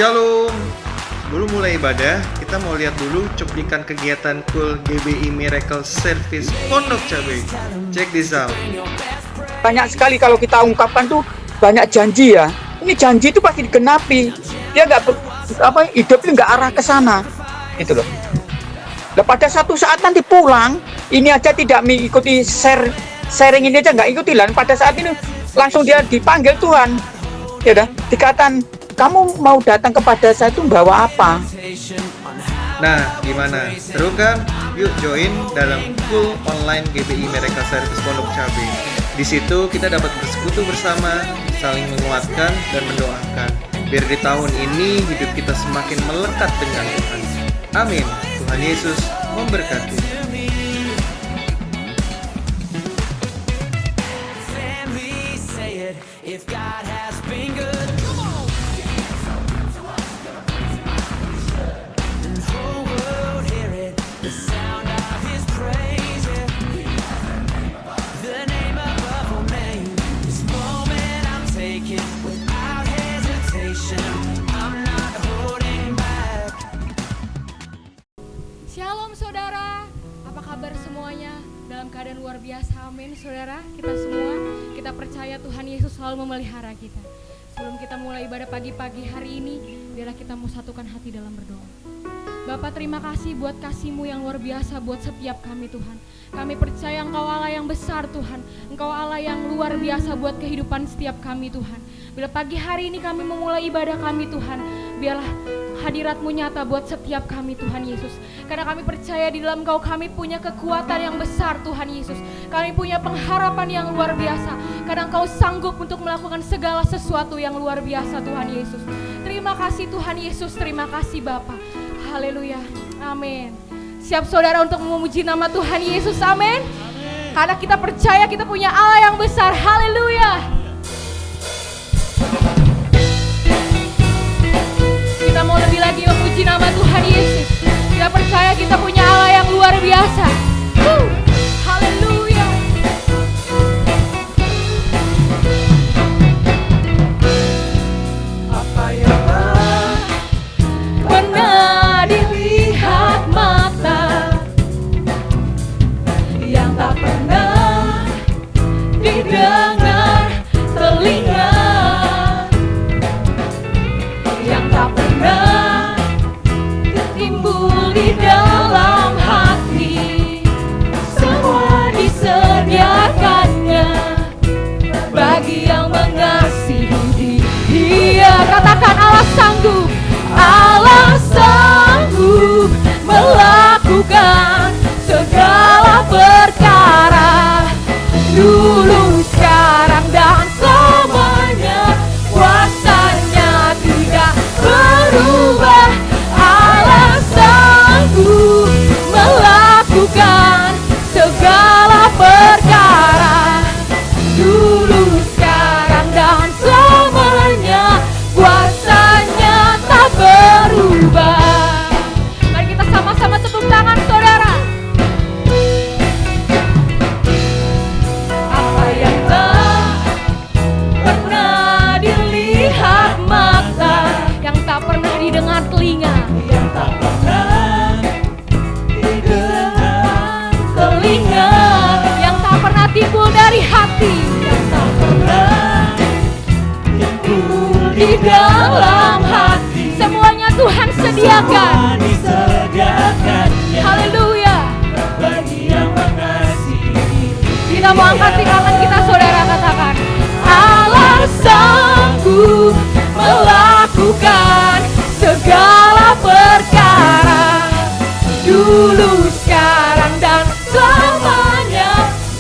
Shalom. Sebelum mulai ibadah, kita mau lihat dulu cuplikan kegiatan Cool GBI Miracle Service Pondok Cabe. Check this out. Banyak sekali kalau kita ungkapkan tuh banyak janji ya. Ini janji itu pasti digenapi. Dia hidupnya nggak arah ke sana. Itu loh. Nah, pada satu saat nanti pulang, ini aja tidak mengikuti sharing ini aja nggak ikuti lah. Pada saat ini langsung dia dipanggil Tuhan. Ya udah, dikatakan kamu mau datang kepada saya itu bawa apa? Nah, gimana? Seru kan? Yuk join dalam Cool Online GBI Miracle Service Pondok Cabe. Di situ kita dapat bersekutu bersama, saling menguatkan dan mendoakan. Biar di tahun ini hidup kita semakin melekat dengan Tuhan. Amin. Tuhan Yesus memberkati. Shalom saudara, apa kabar semuanya? Dalam keadaan luar biasa, amin saudara. Kita semua, kita percaya Tuhan Yesus selalu memelihara kita. Sebelum kita mulai ibadah pagi-pagi hari ini, biarlah kita mau satukan hati dalam berdoa. Bapa, terima kasih buat kasih-Mu yang luar biasa buat setiap kami Tuhan. Kami percaya Engkau Allah yang besar Tuhan. Engkau Allah yang luar biasa buat kehidupan setiap kami Tuhan. Bila pagi hari ini kami memulai ibadah kami Tuhan, biarlah hadirat-Mu nyata buat setiap kami Tuhan Yesus. Karena kami percaya di dalam Engkau kami punya kekuatan yang besar Tuhan Yesus. Kami punya pengharapan yang luar biasa. Karena Engkau sanggup untuk melakukan segala sesuatu yang luar biasa Tuhan Yesus. Terima kasih Tuhan Yesus, terima kasih Bapa. Haleluya, amin. Siap saudara untuk memuji nama Tuhan Yesus, amin. Karena kita percaya kita punya Allah yang besar, haleluya. Kita mau lebih lagi memuji nama Tuhan Yesus. Kita percaya kita punya Allah yang luar biasa. Haleluya. Apa yang pernah dilihat mata, yang tak pernah didengar telinga, yang tak pernah timbul di dalam hati, semua disediakannya bagi yang mengasihi Dia. Katakan Allah sanggup, Allah sanggup melakukan segala perkara, dulu, sekarang, dan selamanya. Kuasanya tidak berubah. Allah sanggup melakukan segala perkara, dulu, sekarang, dan selamanya. Kuasanya tak berubah. Mari kita sama-sama tepuk tangan saudara. Apa yang tak pernah dilihat mata, yang tak pernah didengar telinga, yang tak pernah didengar telinga, yang tak pernah timbul dari hati, yang tak pernah timbul di dalam hati, semuanya Tuhan sediakan. Haleluya. Bagi yang mengasihi. Kita mau angkat tangan kita saudara, katakan Allah sanggup melakukan segala perkara, dulu, sekarang, dan selamanya.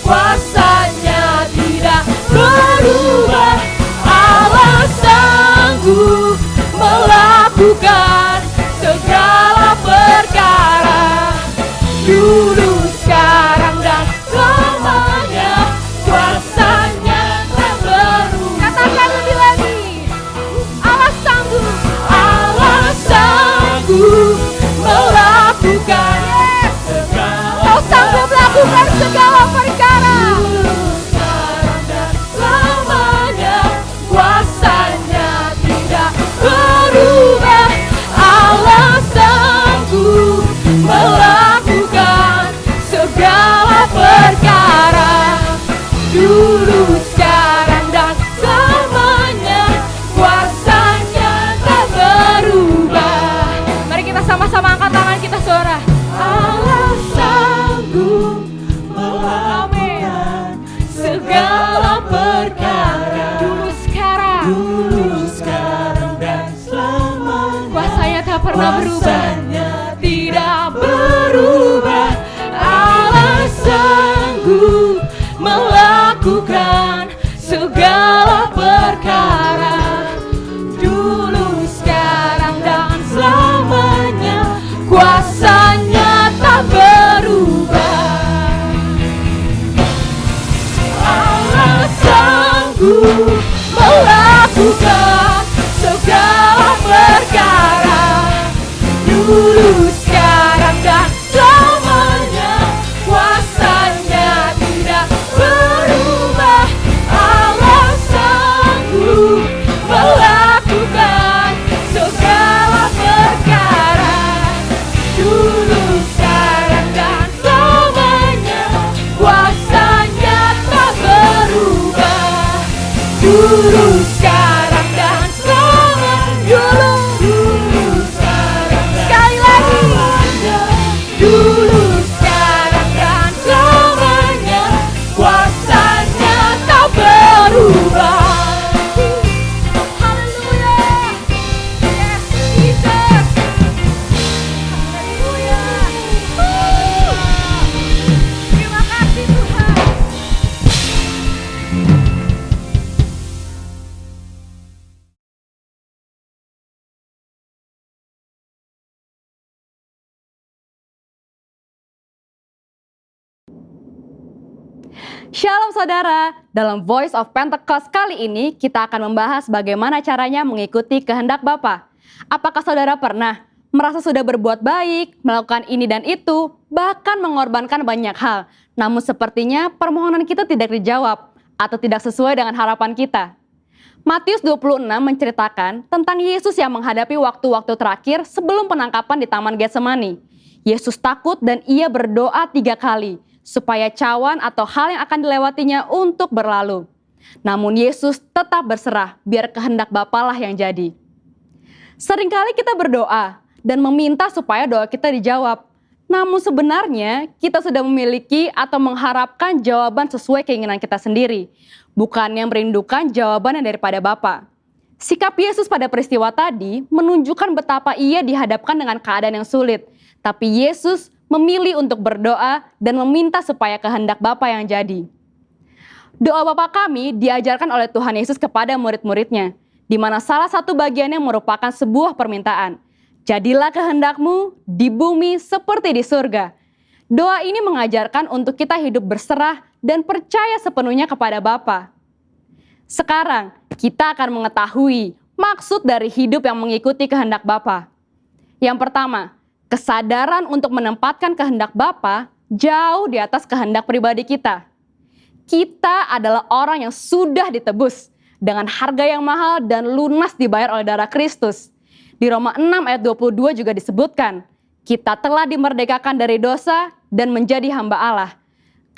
Kuasanya tidak berubah. Allah sanggup melakukan segala perkara, dulu, sekarang, dan selamanya. Kuasanya tak berubah. Katakan lebih lagi. Allah sanggup, Allah sanggup melakukan segala. Kau sanggup melakukan segala perkara, dulu, sekarang, dan selamanya. Kuasanya tidak berubah. dulu, sekarang dan selamanya. Dulu, sekarang dan sekali lagi. Dulu, sekarang dan selamanya. Kuasanya tak berubah. Haleluya. Yes, Jesus. Haleluya. Terima kasih Tuhan. Shalom saudara, dalam Voice of Pentecost kali ini kita akan membahas bagaimana caranya mengikuti kehendak Bapa. Apakah saudara pernah merasa sudah berbuat baik, melakukan ini dan itu, bahkan mengorbankan banyak hal, namun sepertinya permohonan kita tidak dijawab atau tidak sesuai dengan harapan kita? Matius 26 menceritakan tentang Yesus yang menghadapi waktu-waktu terakhir sebelum penangkapan di Taman Getsemani. Yesus takut dan ia berdoa 3 kali, supaya cawan atau hal yang akan dilewatinya untuk berlalu. Namun Yesus tetap berserah, biar kehendak Bapa lah yang jadi. Seringkali kita berdoa dan meminta supaya doa kita dijawab. Namun sebenarnya kita sudah memiliki atau mengharapkan jawaban sesuai keinginan kita sendiri, bukan yang merindukan jawaban yang daripada Bapa. Sikap Yesus pada peristiwa tadi menunjukkan betapa ia dihadapkan dengan keadaan yang sulit, tapi Yesus memilih untuk berdoa dan meminta supaya kehendak Bapa yang jadi. Doa Bapa kami diajarkan oleh Tuhan Yesus kepada murid-muridnya, di mana salah satu bagiannya merupakan sebuah permintaan. Jadilah kehendakmu di bumi seperti di surga. Doa ini mengajarkan untuk kita hidup berserah dan percaya sepenuhnya kepada Bapa. Sekarang kita akan mengetahui maksud dari hidup yang mengikuti kehendak Bapa. Yang pertama, kesadaran untuk menempatkan kehendak Bapa jauh di atas kehendak pribadi kita. Kita adalah orang yang sudah ditebus dengan harga yang mahal dan lunas dibayar oleh darah Kristus. Di Roma 6 ayat 22 juga disebutkan, kita telah dimerdekakan dari dosa dan menjadi hamba Allah.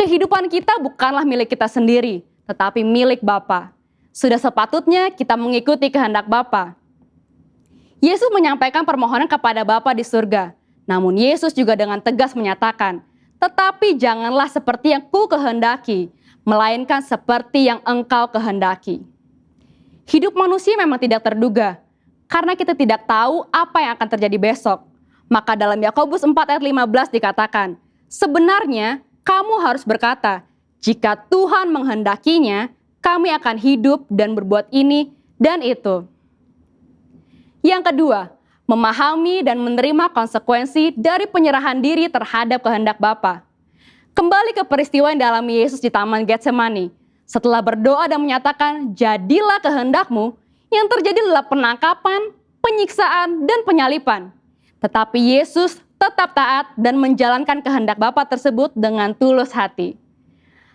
Kehidupan kita bukanlah milik kita sendiri, tetapi milik Bapa. Sudah sepatutnya kita mengikuti kehendak Bapa. Yesus menyampaikan permohonan kepada Bapa di surga. Namun Yesus juga dengan tegas menyatakan, tetapi janganlah seperti yang ku kehendaki, melainkan seperti yang engkau kehendaki. Hidup manusia memang tidak terduga, karena kita tidak tahu apa yang akan terjadi besok. Maka dalam Yakobus 4 ayat 15 dikatakan, sebenarnya kamu harus berkata, jika Tuhan menghendakinya, kami akan hidup dan berbuat ini dan itu. Yang kedua, memahami dan menerima konsekuensi dari penyerahan diri terhadap kehendak Bapa. Kembali ke peristiwa yang dialami Yesus di Taman Getsemani. Setelah berdoa dan menyatakan, jadilah kehendakmu, yang terjadi adalah penangkapan, penyiksaan, dan penyalipan. Tetapi Yesus tetap taat dan menjalankan kehendak Bapa tersebut dengan tulus hati.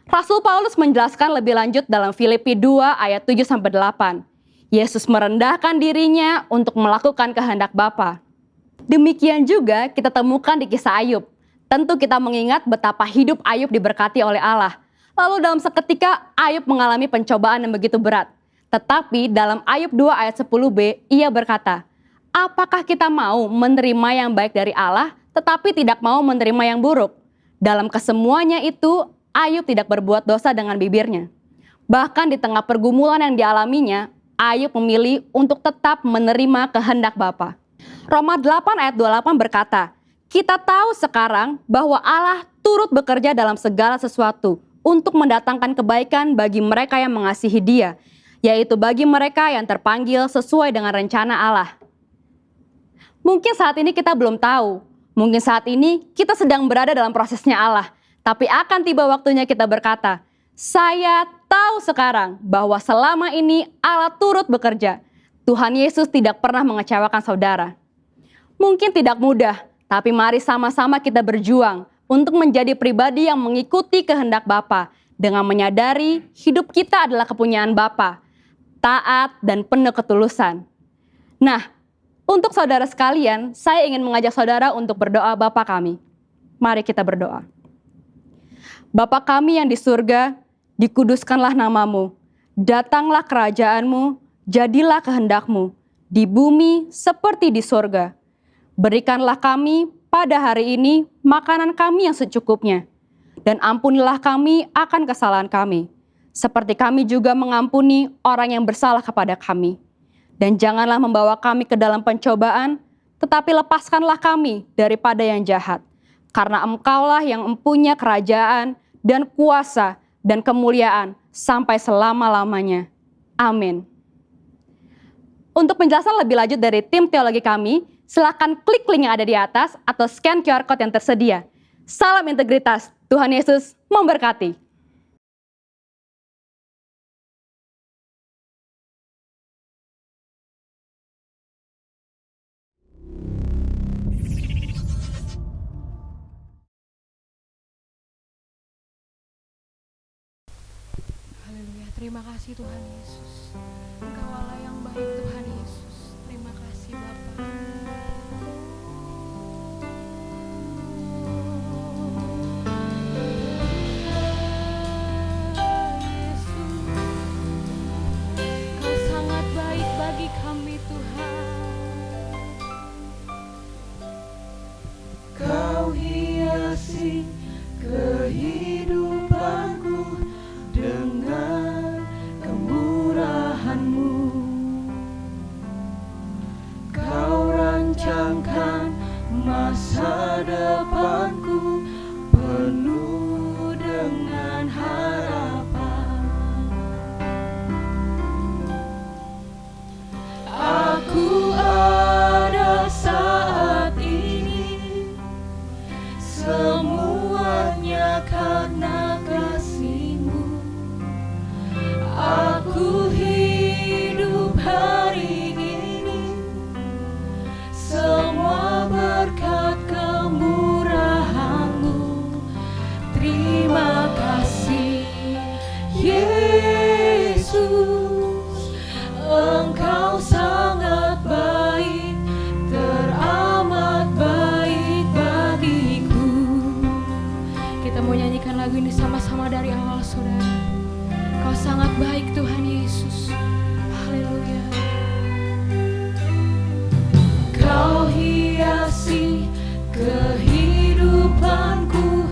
Rasul Paulus menjelaskan lebih lanjut dalam Filipi 2 ayat 7-8. Yesus merendahkan dirinya untuk melakukan kehendak Bapa. Demikian juga kita temukan di kisah Ayub. Tentu kita mengingat betapa hidup Ayub diberkati oleh Allah. Lalu dalam seketika Ayub mengalami pencobaan yang begitu berat. Tetapi dalam Ayub 2 ayat 10b ia berkata, apakah kita mau menerima yang baik dari Allah tetapi tidak mau menerima yang buruk? Dalam kesemuanya itu Ayub tidak berbuat dosa dengan bibirnya. Bahkan di tengah pergumulan yang dialaminya, Ayub memilih untuk tetap menerima kehendak Bapa. Roma 8 ayat 28 berkata, kita tahu sekarang bahwa Allah turut bekerja dalam segala sesuatu untuk mendatangkan kebaikan bagi mereka yang mengasihi Dia, yaitu bagi mereka yang terpanggil sesuai dengan rencana Allah. Mungkin saat ini kita belum tahu, mungkin saat ini kita sedang berada dalam prosesnya Allah, tapi akan tiba waktunya kita berkata, saya tahu sekarang bahwa selama ini Allah turut bekerja. Tuhan Yesus tidak pernah mengecewakan saudara. Mungkin tidak mudah, tapi mari sama-sama kita berjuang untuk menjadi pribadi yang mengikuti kehendak Bapa dengan menyadari hidup kita adalah kepunyaan Bapa, taat dan penuh ketulusan. Nah, untuk saudara sekalian, saya ingin mengajak saudara untuk berdoa Bapa kami. Mari kita berdoa. Bapa kami yang di surga, dikuduskanlah namamu, Datanglah kerajaan-Mu, jadilah kehendak-Mu, di bumi seperti di sorga. Berikanlah kami pada hari ini makanan kami yang secukupnya, dan ampunilah kami akan kesalahan kami, seperti kami juga mengampuni orang yang bersalah kepada kami. Dan janganlah membawa kami ke dalam pencobaan, tetapi lepaskanlah kami daripada yang jahat. Karena Engkaulah yang mempunyai kerajaan dan kuasa dan kemuliaan sampai selama-lamanya. Amin. Untuk penjelasan lebih lanjut dari tim teologi kami, silakan klik link yang ada di atas atau scan QR Code yang tersedia. Salam integritas, Tuhan Yesus memberkati. Haleluya, terima kasih Tuhan Yesus. Engkau Allah yang baik Tuhan Yesus. Terima kasih Bapa. Kau sangat baik bagi kami Tuhan. Kau hiasi kehidupanku dengan kemurahan-Mu. Kau rancangkan masa depanku penuh dengan harapan. Aku ada saat ini, semuanya karena kasih-Mu. Aku hidup hari ini, semua berkat kemurahan-Mu. Terima kasih Yesus, Engkau sangat baik, teramat baik bagiku. Kita mau nyanyikan lagu ini sama-sama dari awal saudara. Kau sangat baik Tuhan Yesus. Haleluya. Kau hiasi kehidupanku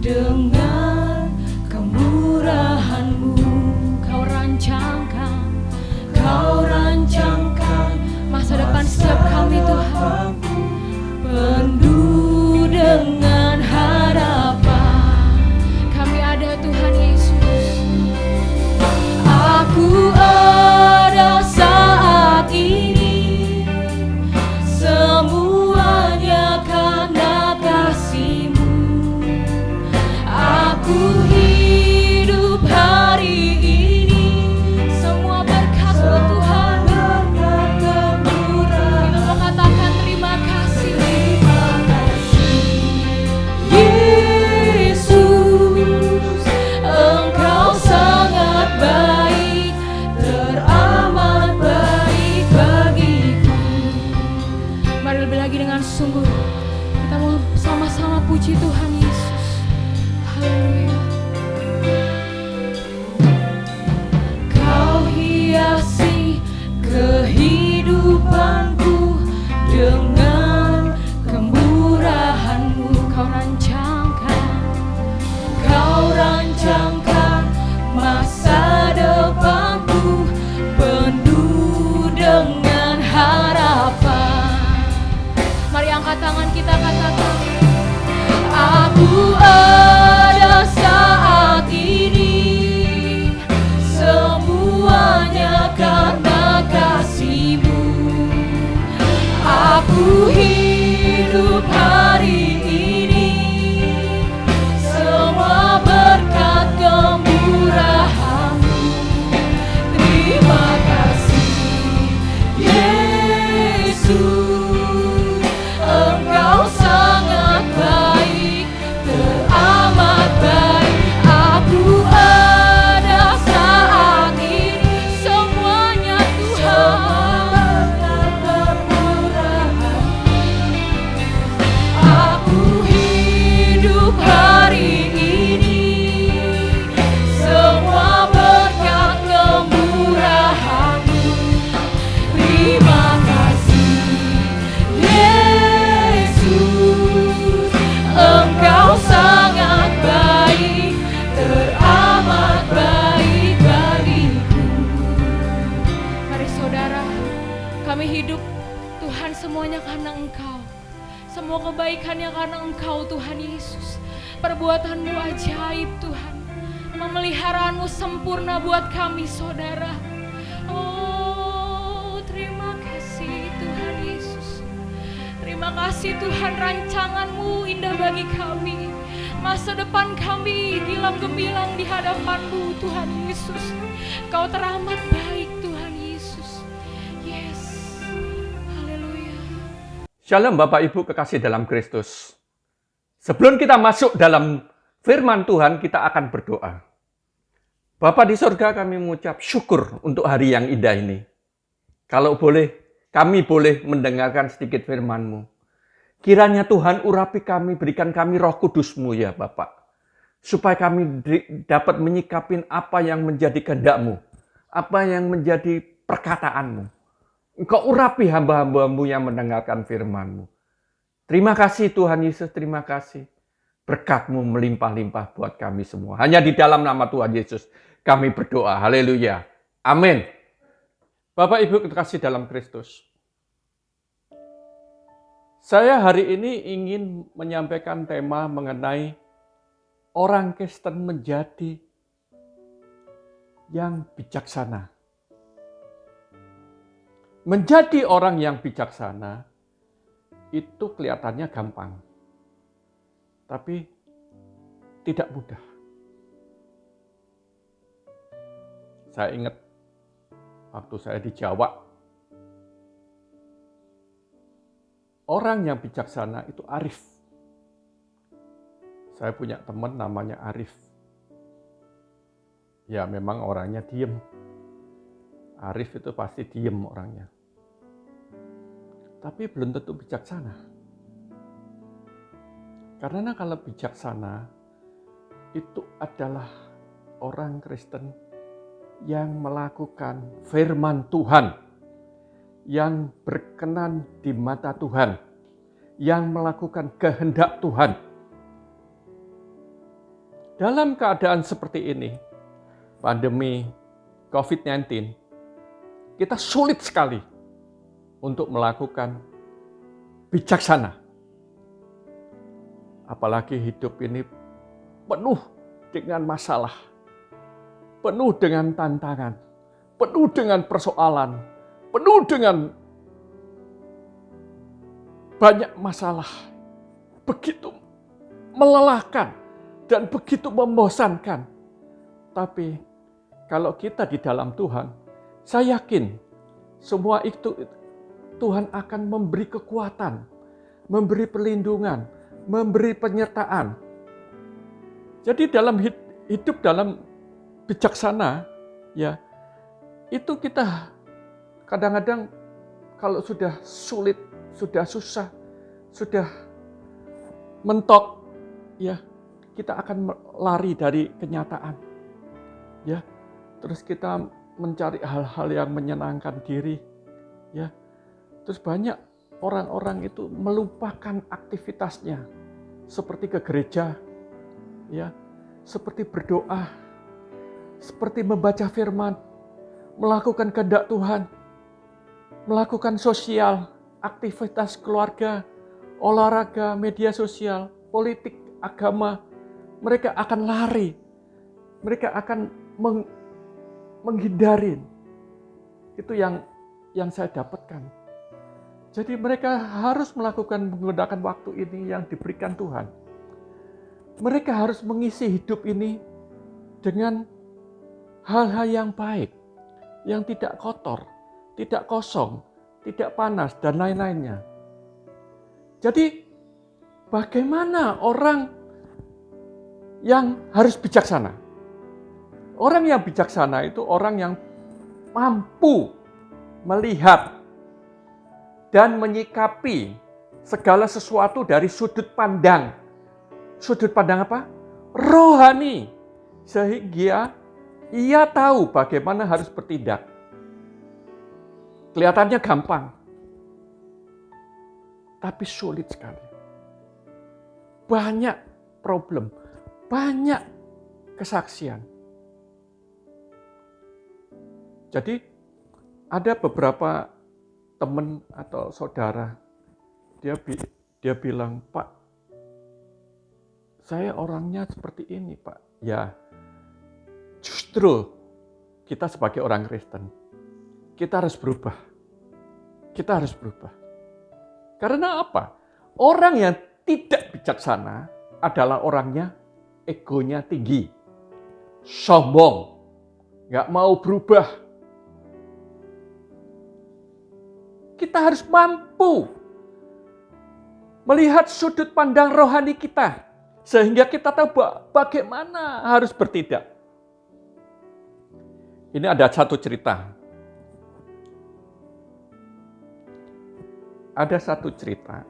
dengan kemurahan-Mu. Kau rancangkan masa depan setiap kami Tuhan. penuh dengan harapan. Kami ada Tuhan Yesus. Aku ada saat ini, semuanya karena kasih-Mu. Aku hidup hari ini, Semua berkat-Mu Tuhan. berkat kemurahan. Kita mau katakan terima kasih. Yesus, Engkau sangat baik, teramat baik bagiku. Mari lebih lagi dengan sungguh. Kita mau sama-sama puji Tuhan Yesus. Haleluya. Kau hiasi kehidupanku dengan kemurahan-Mu. Kau rancangkan masa depanku penuh dengan harapan. Mari angkat tangan kita katakan. Aku ada saat ini, semuanya karena kasih-Mu. Aku hidup hari ini, semuanya karena Engkau. Semua kebaikannya karena Engkau Tuhan Yesus. Perbuatanmu ajaib Tuhan. Memeliharaanmu sempurna buat kami saudara. Oh, terima kasih Tuhan Yesus. Terima kasih Tuhan, rancanganmu indah bagi kami. Masa depan kami gilang gemilang di hadapan-Mu Tuhan Yesus. Kau teramat baik Tuhan Yesus. Yes. Haleluya. Shalom Bapak Ibu kekasih dalam Kristus. Sebelum kita masuk dalam firman Tuhan, kita akan berdoa. Bapa di surga, kami mengucap syukur untuk hari yang indah ini. Kalau boleh, kami boleh mendengarkan sedikit firman-Mu. Kiranya Tuhan urapi kami, berikan kami roh kudus-Mu ya Bapak. Supaya kami dapat menyikapin apa yang menjadi kehendak-Mu. Apa yang menjadi perkataan-Mu. Engkau urapi hamba-hamba-Mu yang mendengarkan firman-Mu. Terima kasih Tuhan Yesus, terima kasih. Berkat-Mu melimpah-limpah buat kami semua. Hanya di dalam nama Tuhan Yesus kami berdoa. Haleluya. Amin. Bapak Ibu kekasih dalam Kristus. Saya hari ini ingin menyampaikan tema mengenai orang Kristen menjadi yang bijaksana. Menjadi orang yang bijaksana itu kelihatannya gampang, tapi tidak mudah. Saya ingat waktu saya di Jawa, orang yang bijaksana itu arif. Saya punya teman namanya Arif. Ya memang orangnya diem. Arif itu pasti diem orangnya. Tapi belum tentu bijaksana. Karena kalau bijaksana, itu adalah orang Kristen yang melakukan firman Tuhan, yang berkenan di mata Tuhan, yang melakukan kehendak Tuhan. Dalam keadaan seperti ini, pandemi COVID-19, kita sulit sekali untuk melakukan bijaksana. Apalagi hidup ini penuh dengan masalah, penuh dengan tantangan, penuh dengan persoalan, penuh dengan banyak masalah. Begitu melelahkan dan begitu membosankan. Tapi kalau kita di dalam Tuhan, saya yakin semua itu Tuhan akan memberi kekuatan, memberi perlindungan, memberi penyertaan. Jadi dalam hidup dalam bijaksana, ya itu kita kadang-kadang kalau sudah sulit, sudah susah, sudah mentok, ya kita akan lari dari kenyataan, ya. Terus kita mencari hal-hal yang menyenangkan diri, ya. Terus banyak orang-orang itu melupakan aktivitasnya, seperti ke gereja, ya, seperti berdoa, seperti membaca firman, melakukan kehendak Tuhan, melakukan sosial, aktivitas keluarga, olahraga, media sosial, politik, agama. Mereka akan lari, mereka akan menghindarin. Itu yang saya dapatkan. Jadi mereka harus menggunakan waktu ini yang diberikan Tuhan. Mereka harus mengisi hidup ini dengan hal-hal yang baik, yang tidak kotor, tidak kosong, tidak panas, dan lain-lainnya. Jadi bagaimana orang yang harus bijaksana? Orang yang bijaksana itu orang yang mampu melihat dan menyikapi segala sesuatu dari sudut pandang. Sudut pandang apa? Rohani. Sehingga ia tahu bagaimana harus bertindak. Kelihatannya gampang, tapi sulit sekali. Banyak problem, banyak kesaksian. Jadi ada beberapa teman atau saudara Dia bilang, "Pak, saya orangnya seperti ini, Pak." Ya, justru kita sebagai orang Kristen, kita harus berubah. Kita harus berubah. Karena apa? Orang yang tidak bijaksana adalah orangnya egonya tinggi, sombong, nggak mau berubah. Kita harus mampu melihat sudut pandang rohani kita, sehingga kita tahu bagaimana harus bertindak. Ini ada satu cerita. Ada satu cerita.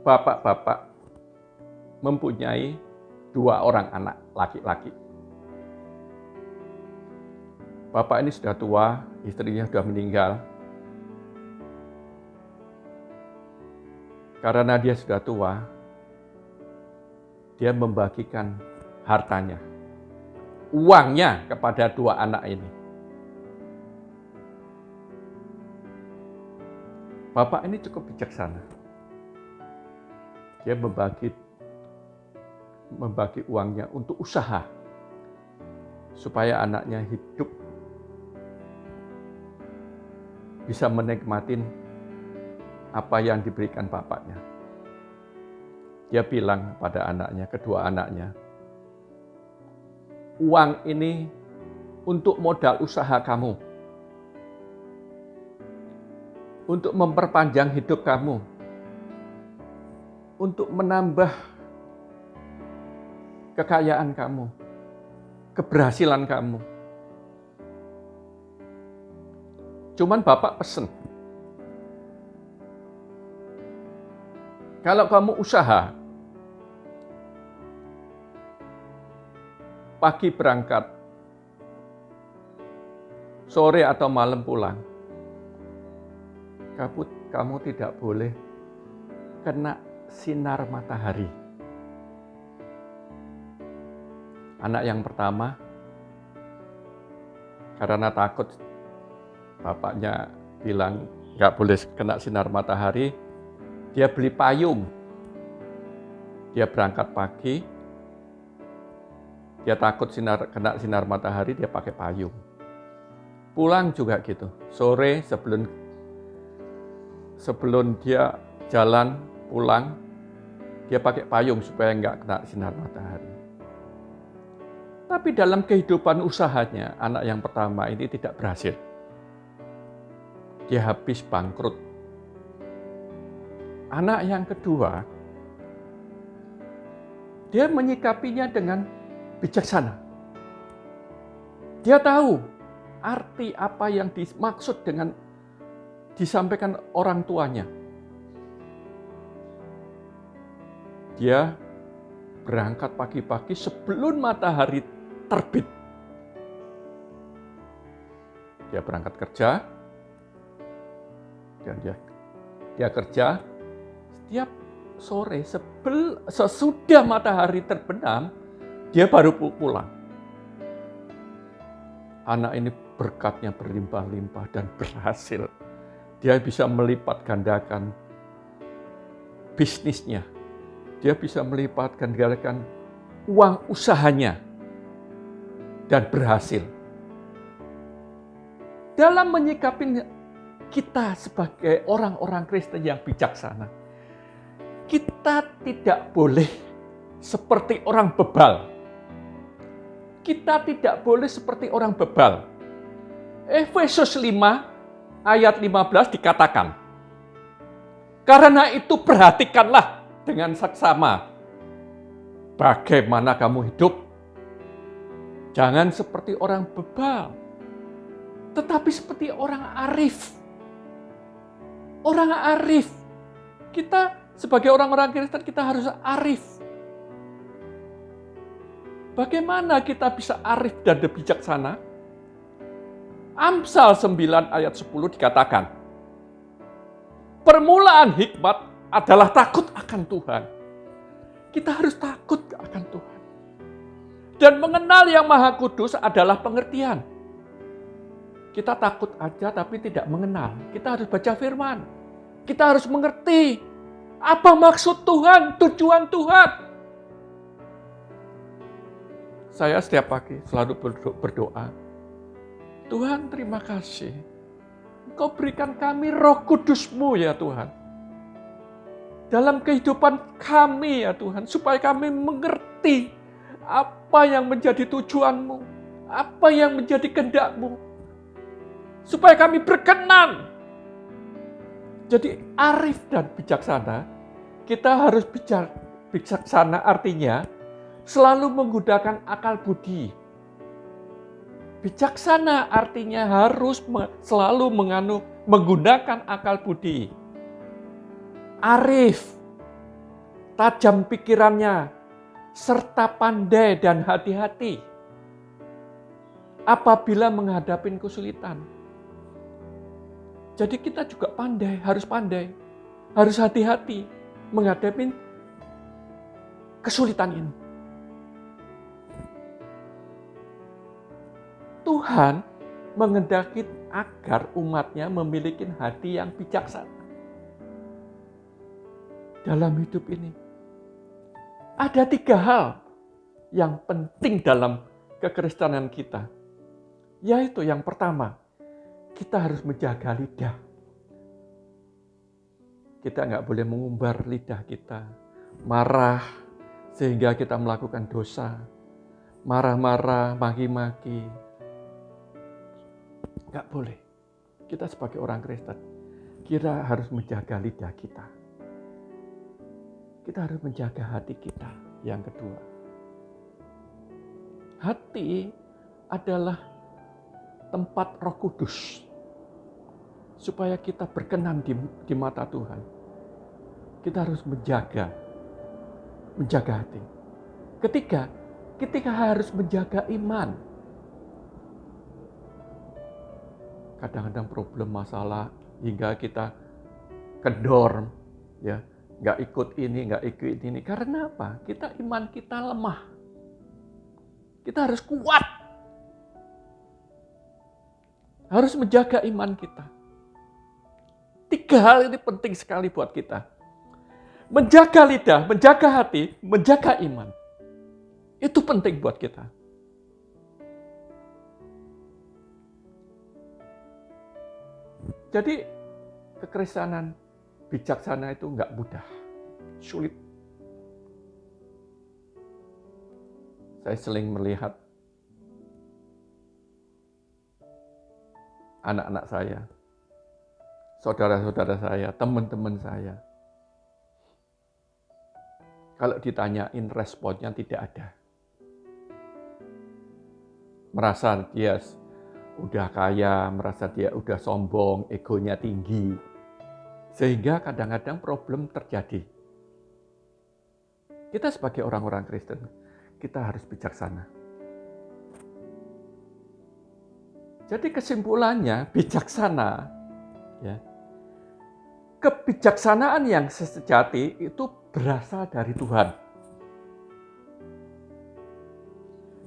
Bapak-bapak mempunyai 2 orang anak laki-laki. Bapak ini sudah tua, istrinya sudah meninggal. Karena dia sudah tua, dia membagikan hartanya, uangnya kepada 2 anak ini. Bapak ini cukup bijaksana. Dia membagi uangnya untuk usaha, supaya anaknya hidup bisa menikmatin apa yang diberikan bapaknya. Dia bilang pada anaknya, kedua anaknya, "Uang ini untuk modal usaha kamu, untuk memperpanjang hidup kamu, untuk menambah kekayaan kamu, keberhasilan kamu." Cuman Bapak pesen, kalau kamu usaha, pagi berangkat, sore atau malam pulang, kamu tidak boleh kena sinar matahari. Anak yang pertama, karena takut bapaknya bilang nggak boleh kena sinar matahari, dia beli payung. Dia berangkat pagi, dia takut kena sinar matahari, dia pakai payung. Pulang juga gitu, sore sebelum dia jalan pulang, dia pakai payung supaya nggak kena sinar matahari. Tapi dalam kehidupan usahanya, anak yang pertama ini tidak berhasil. Dia habis bangkrut. Anak yang kedua, dia menyikapinya dengan bijaksana. Dia tahu arti apa yang dimaksud dengan disampaikan orang tuanya. Dia berangkat pagi-pagi sebelum matahari terbit. Dia berangkat kerja, dan dia kerja setiap sore sesudah matahari terbenam, dia baru pulang. Anak ini berkatnya berlimpah-limpah dan berhasil. Dia bisa melipat gandakan bisnisnya. Dia bisa melipat gandakan uang usahanya dan berhasil. Dalam menyikapi kita sebagai orang-orang Kristen yang bijaksana, kita tidak boleh seperti orang bebal. Kita tidak boleh seperti orang bebal. Efesus 5 ayat 15 dikatakan, "Karena itu perhatikanlah dengan saksama bagaimana kamu hidup. Jangan seperti orang bebal, tetapi seperti orang arif." Orang arif. Kita sebagai orang-orang Kristen, kita harus arif. Bagaimana kita bisa arif dan bijaksana? Amsal 9 ayat 10 dikatakan, "Permulaan hikmat adalah takut akan Tuhan." Kita harus takut akan Tuhan. Dan mengenal yang Maha Kudus adalah pengertian. Kita takut aja tapi tidak mengenal. Kita harus baca firman. Kita harus mengerti apa maksud Tuhan, tujuan Tuhan. Saya setiap pagi selalu berdoa. Tuhan, terima kasih. Engkau berikan kami Roh Kudus-Mu ya Tuhan. Dalam kehidupan kami ya Tuhan, supaya kami mengerti apa yang menjadi tujuan-Mu, apa yang menjadi kehendak-Mu. Supaya kami berkenan. Jadi arif dan bijaksana, kita harus bijaksana artinya selalu menggunakan akal budi. Bijaksana artinya harus selalu menggunakan akal budi. Arif, tajam pikirannya, serta pandai dan hati-hati apabila menghadapi kesulitan. Jadi kita juga pandai, harus hati-hati menghadapi kesulitan ini. Tuhan menghendaki agar umatnya memiliki hati yang bijaksana. Dalam hidup ini, ada 3 hal yang penting dalam kekristenan kita. Yaitu yang pertama, kita harus menjaga lidah. Kita nggak boleh mengumbar lidah kita. Marah sehingga kita melakukan dosa. Marah-marah, maki-maki. Nggak boleh. Kita sebagai orang Kristen, kita harus menjaga lidah kita. Kita harus menjaga hati kita. Yang kedua, hati adalah tempat Roh Kudus. Supaya kita berkenan di mata Tuhan. Kita harus menjaga hati. Ketiga, kita harus menjaga iman. Kadang-kadang problem masalah hingga kita kendor, ya, nggak ikut ini. Karena apa? Iman kita lemah. Kita harus kuat. Harus menjaga iman kita. 3 hal ini penting sekali buat kita. Menjaga lidah, menjaga hati, menjaga iman. Itu penting buat kita. Jadi kekristenan bijaksana itu nggak mudah, sulit. Saya sering melihat anak-anak saya, saudara-saudara saya, teman-teman saya. Kalau ditanyain responnya tidak ada. Merasa dia udah kaya, merasa dia udah sombong, egonya tinggi. Sehingga kadang-kadang problem terjadi. Kita sebagai orang-orang Kristen, kita harus bijaksana. Jadi kesimpulannya bijaksana, ya. Kebijaksanaan yang sejati itu berasal dari Tuhan.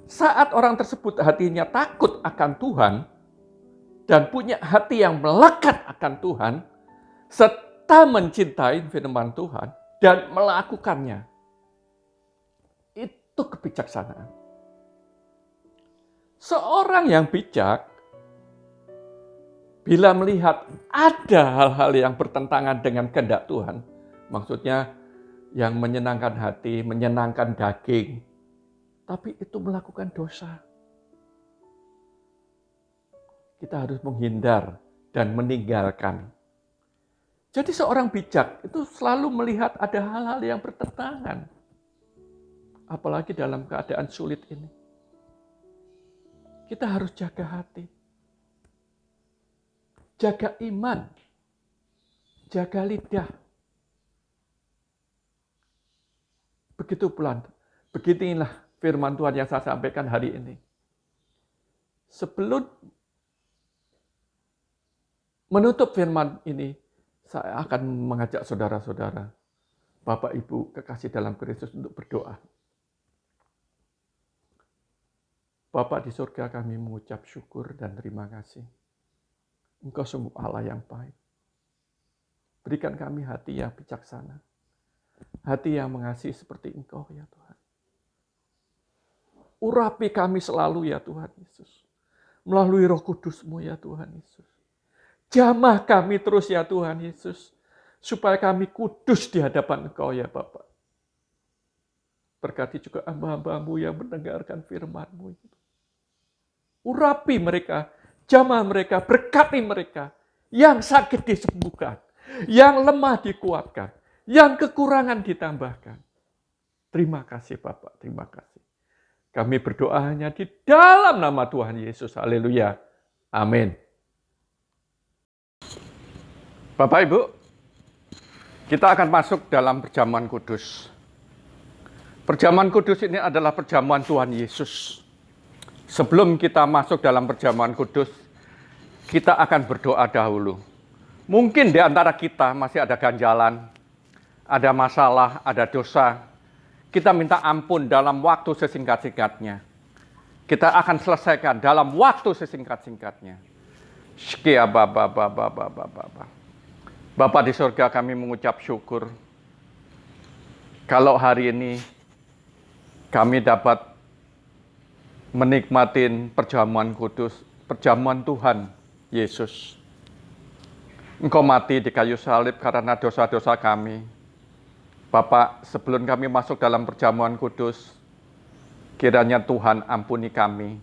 Saat orang tersebut hatinya takut akan Tuhan dan punya hati yang melekat akan Tuhan, serta mencintai firman Tuhan dan melakukannya, itu kebijaksanaan. Seorang yang bijak bila melihat ada hal-hal yang bertentangan dengan kehendak Tuhan, maksudnya yang menyenangkan hati, menyenangkan daging, tapi itu melakukan dosa, kita harus menghindar dan meninggalkan. Jadi seorang bijak itu selalu melihat ada hal-hal yang bertentangan, apalagi dalam keadaan sulit ini. Kita harus jaga hati. Jaga iman, jaga lidah. Beginilah firman Tuhan yang saya sampaikan hari ini. Sebelum menutup firman ini, saya akan mengajak saudara-saudara, Bapak Ibu kekasih dalam Kristus untuk berdoa. Bapa di surga, kami mengucap syukur dan terima kasih. Engkau sungguh Allah yang baik. Berikan kami hati yang bijaksana. Hati yang mengasihi seperti Engkau ya Tuhan. Urapi kami selalu ya Tuhan Yesus. Melalui Roh Kudus-Mu ya Tuhan Yesus. Jamah kami terus ya Tuhan Yesus. Supaya kami kudus di hadapan Engkau ya Bapa. Berkati juga hamba-hamba-Mu yang mendengarkan firman-Mu itu. Urapi mereka, jamah mereka, berkati mereka. Yang sakit disembuhkan, yang lemah dikuatkan, yang kekurangan ditambahkan. Terima kasih Bapak, terima kasih. Kami berdoa hanya di dalam nama Tuhan Yesus. Haleluya. Amin. Bapak Ibu, kita akan masuk dalam perjamuan kudus. Perjamuan kudus ini adalah perjamuan Tuhan Yesus. Sebelum kita masuk dalam perjamuan kudus, kita akan berdoa dahulu. Mungkin di antara kita masih ada ganjalan, ada masalah, ada dosa. Kita minta ampun dalam waktu sesingkat-singkatnya. Kita akan selesaikan dalam waktu sesingkat-singkatnya. Bapa di surga, kami mengucap syukur. Kalau hari ini kami dapat menikmati perjamuan kudus, perjamuan Tuhan Yesus. Engkau mati di kayu salib karena dosa-dosa kami. Bapak, sebelum kami masuk dalam perjamuan kudus, kiranya Tuhan ampuni kami.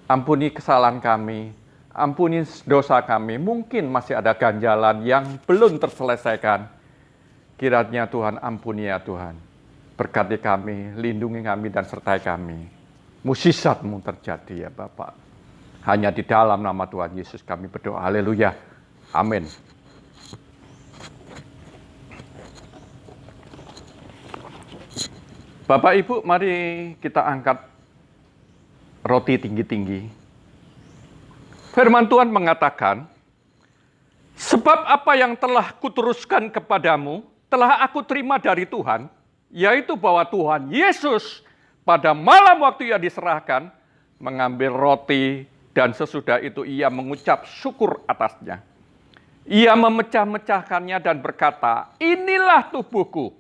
Ampuni kesalahan kami. Ampuni dosa kami. Mungkin masih ada ganjalan yang belum terselesaikan. Kiranya Tuhan ampuni ya Tuhan. Berkati kami, lindungi kami dan sertai kami. Mukjizat-Mu terjadi ya Bapak. Hanya di dalam nama Tuhan Yesus kami berdoa. Haleluya. Amin. Bapak Ibu, mari kita angkat roti tinggi-tinggi. Firman Tuhan mengatakan, sebab apa yang telah kuteruskan kepadamu, telah aku terima dari Tuhan, yaitu bahwa Tuhan Yesus pada malam waktu Ia diserahkan, mengambil roti dan sesudah itu Ia mengucap syukur atasnya. Ia memecah-mecahkannya dan berkata, inilah tubuhku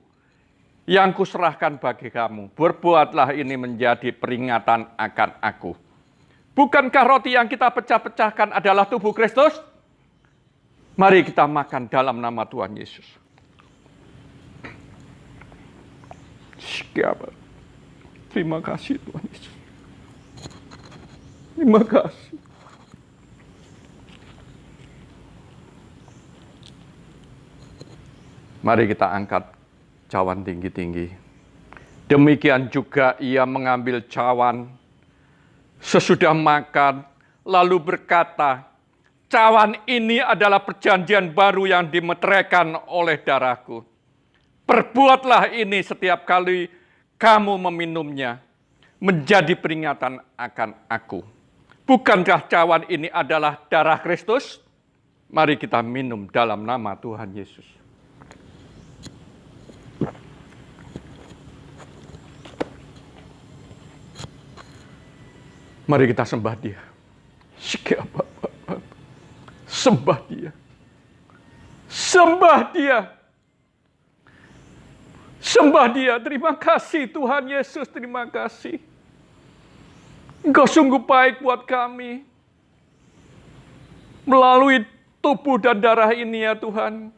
yang kuserahkan bagi kamu. Berbuatlah ini menjadi peringatan akan aku. Bukankah roti yang kita pecah-pecahkan adalah tubuh Kristus? Mari kita makan dalam nama Tuhan Yesus. Terima kasih Tuhan Yesus. Terima kasih. Mari kita angkat cawan tinggi-tinggi. Demikian juga Ia mengambil cawan sesudah makan, lalu berkata, cawan ini adalah perjanjian baru yang dimeteraikan oleh darahku. Perbuatlah ini setiap kali kamu meminumnya, menjadi peringatan akan aku. Bukankah cawan ini adalah darah Kristus? Mari kita minum dalam nama Tuhan Yesus. Mari kita sembah Dia. Sembah Dia. Sembah Dia. Sembah Dia. Terima kasih Tuhan Yesus, terima kasih. Engkau sungguh baik buat kami. Melalui tubuh dan darah ini ya Tuhan,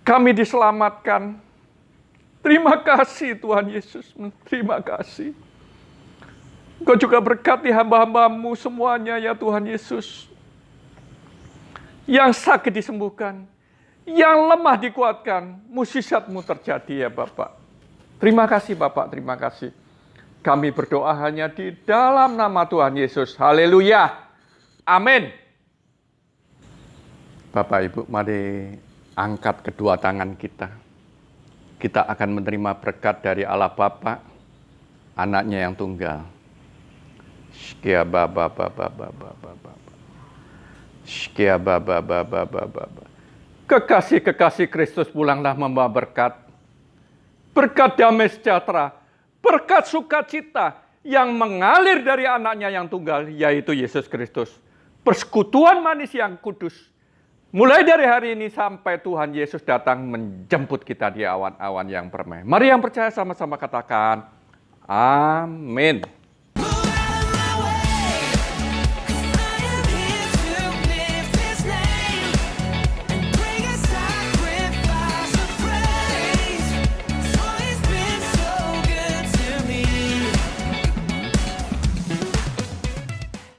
kami diselamatkan. Terima kasih Tuhan Yesus, terima kasih. Engkau juga berkati hamba-hamba-Mu semuanya ya Tuhan Yesus. Yang sakit disembuhkan, yang lemah dikuatkan, mukjizat-Mu terjadi ya Bapak. Terima kasih Bapak, terima kasih. Kami berdoa hanya di dalam nama Tuhan Yesus. Haleluya. Amin. Bapak Ibu, mari angkat kedua tangan kita. Kita akan menerima berkat dari Allah Bapa, Anaknya yang tunggal. Kekasih-kekasih Kristus pulanglah membawa berkat. Berkat damai sejahtera, berkat sukacita yang mengalir dari Anaknya yang tunggal, yaitu Yesus Kristus. persekutuan manis yang kudus. Mulai dari hari ini sampai Tuhan Yesus datang menjemput kita di awan-awan yang permai. Mari yang percaya sama-sama katakan, amin.